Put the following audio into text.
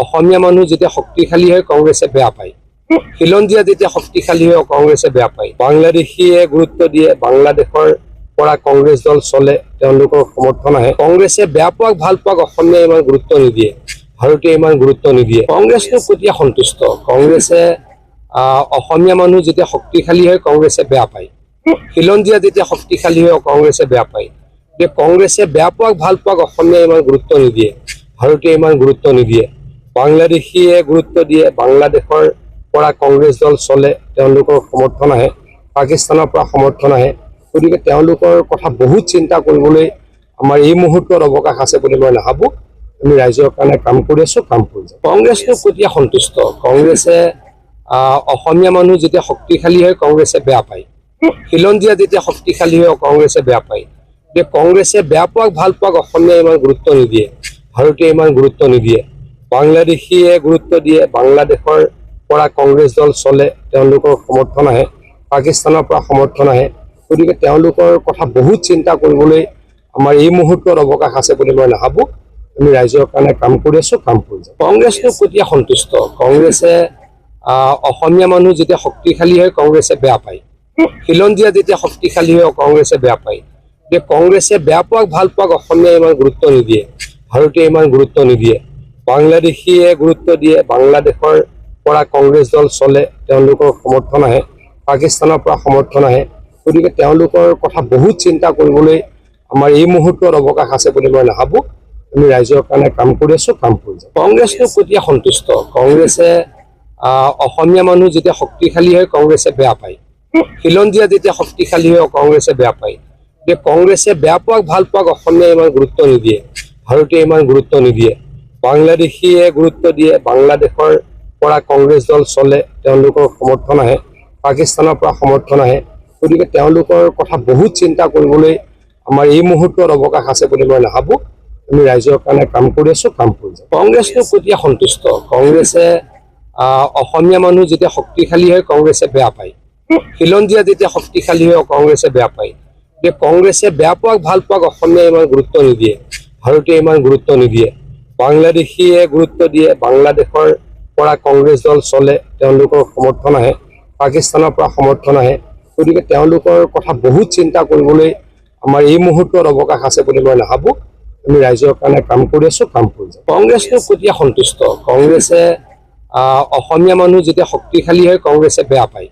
অসমীয়া মানুহ যেতিয়া শক্তিশালী হয় কংগ্ৰেছে বেয়া পায়। খিলঞ্জীয়া যেতিয়া শক্তিশালী হয় কংগ্ৰেছে বেয়া পায়। বাংলাদেশীয়ে গুৰুত্ব দিয়ে, বাংলাদেশৰ পৰা কংগ্ৰেছ দল চলে, তেওঁলোকৰ সমৰ্থন আহে। কংগ্ৰেছে বেয়া পোৱাক ভাল পোৱাক অসমীয়াই ইমান গুৰুত্ব নিদিয়ে, ভাৰতীয় ইমান গুৰুত্ব নিদিয়ে। কংগ্ৰেছটো কেতিয়া সন্তুষ্ট? কংগ্ৰেছে অসমীয়া মানুহ যেতিয়া শক্তিশালী হয় কংগ্ৰেছে বেয়া পায়। খিলঞ্জীয়া যেতিয়া শক্তিশালী হয় কংগ্ৰেছে বেয়া পায়। যে কংগ্ৰেছে বেয়া পোৱাক ভাল পোৱাক অসমীয়াই ইমান গুৰুত্ব নিদিয়ে, ভাৰতীয় ইমান গুৰুত্ব নিদিয়ে। বাংলাদেশীয়ে গুৰুত্ব দিয়ে, বাংলাদেশৰ পৰা কংগ্ৰেছ দল চলে, তেওঁলোকৰ সমৰ্থন আহে। পাকিস্তানৰ পৰা সমৰ্থন আহে। গতিকে তেওঁলোকৰ কথা বহুত চিন্তা কৰিবলৈ আমাৰ এই মুহূৰ্তত অৱকাশ আছে বুলি মই নাভাবোঁ। আমি ৰাইজৰ কাৰণে কাম কৰি আছোঁ, কাম কৰি যাম। কংগ্ৰেছটো কেতিয়া সন্তুষ্ট? কংগ্ৰেছে অসমীয়া মানুহ যেতিয়া শক্তিশালী হয় কংগ্ৰেছে বেয়া পায়। খিলঞ্জীয়া যেতিয়া শক্তিশালী হয় কংগ্ৰেছে বেয়া পায়। যে কংগ্ৰেছে বেয়া পোৱাক ভাল পোৱাক অসমীয়াই ইমান গুৰুত্ব নিদিয়ে, ভাৰতীয় ইমান গুৰুত্ব নিদিয়ে। বাংলাদেশীয়ে গুৰুত্ব দিয়ে, বাংলাদেশৰ পৰা কংগ্ৰেছ দল চলে, তেওঁলোকৰ সমৰ্থন আহে। পাকিস্তানৰ পৰা সমৰ্থন আহে। গতিকে তেওঁলোকৰ কথা বহুত চিন্তা কৰিবলৈ আমাৰ এই মুহূৰ্তত অৱকাশ আছে বুলি মই নাভাবোঁ। আমি ৰাইজৰ কাৰণে কাম কৰি আছোঁ, কাম কৰি যাম। কংগ্ৰেছটো কেতিয়া সন্তুষ্ট? কংগ্ৰেছে অসমীয়া মানুহ যেতিয়া শক্তিশালী হয় কংগ্ৰেছে বেয়া পায়। খিলঞ্জীয়া যেতিয়া শক্তিশালী হয় কংগ্ৰেছে বেয়া পায়। যে কংগ্ৰেছে বেয়া পোৱাক ভাল পোৱাক অসমীয়াই ইমান গুৰুত্ব নিদিয়ে, ভাৰতীয় ইমান গুৰুত্ব নিদিয়ে। বাংলাদেশীয়ে গুৰুত্ব দিয়ে, বাংলাদেশৰ পৰা কংগ্ৰেছ দল চলে, তেওঁলোকৰ সমৰ্থন আহে। পাকিস্তানৰ পৰা সমৰ্থন আহে। গতিকে তেওঁলোকৰ কথা বহুত চিন্তা কৰিবলৈ আমাৰ এই মুহূৰ্তত অৱকাশ আছে বুলি মই নাভাবোঁ। আমি ৰাইজৰ কাৰণে কাম কৰি আছোঁ, কাম কৰি যাম। কংগ্ৰেছটো কেতিয়া সন্তুষ্ট? কংগ্ৰেছে অসমীয়া মানুহ যেতিয়া শক্তিশালী হয় কংগ্ৰেছে বেয়া পায়। খিলঞ্জীয়া যেতিয়া শক্তিশালী হয় কংগ্ৰেছে বেয়া পায়। যে কংগ্ৰেছে বেয়া পোৱাক ভাল পোৱাক অসমীয়াই ইমান গুৰুত্ব নিদিয়ে, ভাৰতীয় ইমান গুৰুত্ব নিদিয়ে। বাংলাদেশীয়ে গুৰুত্ব দিয়ে, বাংলাদেশৰ পৰা কংগ্ৰেছ দল চলে, তেওঁলোকৰ সমৰ্থন আহে। পাকিস্তানৰ পৰা সমৰ্থন আহে। গতিকে তেওঁলোকৰ কথা বহুত চিন্তা কৰিবলৈ আমাৰ এই মুহূৰ্তত অৱকাশ আছে বুলি মই নাভাবোঁ। আমি ৰাইজৰ কাৰণে কাম কৰি আছোঁ, কাম কৰি যাম। কংগ্ৰেছটো কেতিয়া সন্তুষ্ট? কংগ্ৰেছে অসমীয়া মানুহ যেতিয়া শক্তিশালী হয় কংগ্ৰেছে বেয়া পায়। খিলঞ্জীয়া যেতিয়া শক্তিশালী হয় কংগ্ৰেছে বেয়া পায়। যে কংগ্ৰেছে বেয়া পোৱাক ভাল পোৱাক অসমীয়াই ইমান গুৰুত্ব নিদিয়ে, ভাৰতীয় ইমান গুৰুত্ব নিদিয়ে। বাংলাদেশীয়ে গুৰুত্ব দিয়ে, বাংলাদেশৰ পৰা কংগ্ৰেছ দল চলে, তেওঁলোকৰ সমৰ্থন আহে। পাকিস্তানৰ পৰা সমৰ্থন আহে। গতিকে তেওঁলোকৰ কথা বহুত চিন্তা কৰিবলৈ আমাৰ এই মুহূৰ্তত অৱকাশ আছে বুলি মই নাভাবোঁ। আমি ৰাইজৰ কাৰণে কাম কৰি আছোঁ, কাম কৰি যাম। কংগ্ৰেছটো কেতিয়া সন্তুষ্ট? কংগ্ৰেছে অসমীয়া মানুহ যেতিয়া শক্তিশালী হয় কংগ্ৰেছে বেয়া পায়।